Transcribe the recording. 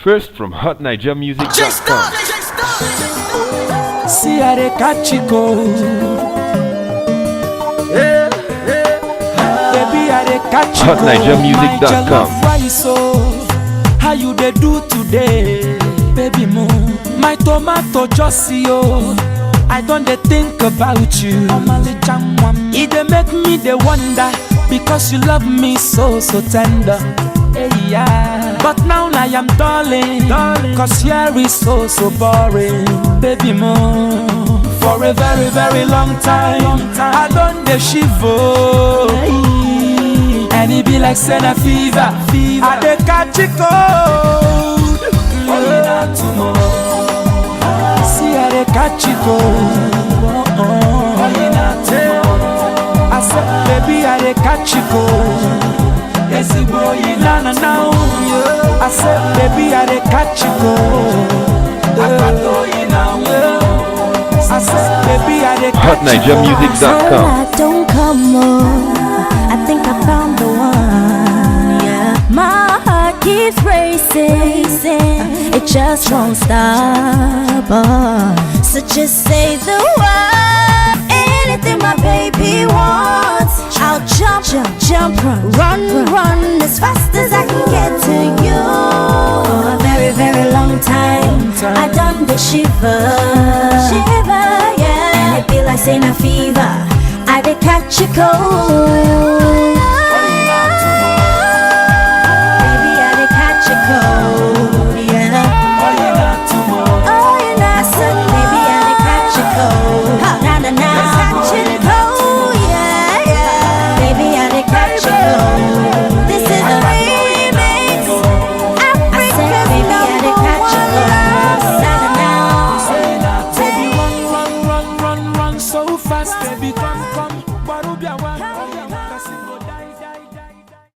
First from hotnigermusic.com. See how they catch you go. Baby, how they catch you go. hotnigermusic.com. Why so? How you they do today? Baby mo, my tomato just see you. I don't they think about you. It they make me they wonder, because you love me so tender. Hey, yeah. But now I am darling, cause here is so boring. Baby mo, for a very long time, I don't they shiver. And it be like Senna fever. I dey catch it cold. See how they catch it cold. I said, baby, I dey catch it cold. Yes, boy, now. I said, baby, I dey catch it cold. I said, baby, I dey catch it cold. hotnigermusic.com. Don't come on. I think I found the one. Yeah, my heart keeps racing. It just won't stop. So just say the word. Anything my baby wants, I'll jump, run as fast as I can get to you. For a very long time, I done the shiver, yeah. And it be like saying a fever. I dey catch a cold. Baby, I dey catch a cold, yeah. Oh, you know, I said, baby, I dey catch a cold. Nah. Catch a cold, yeah. Baby, I dey catch a cold. This is a remix. I said, baby, I dey catch a cold. Nah. Baby, run so fast.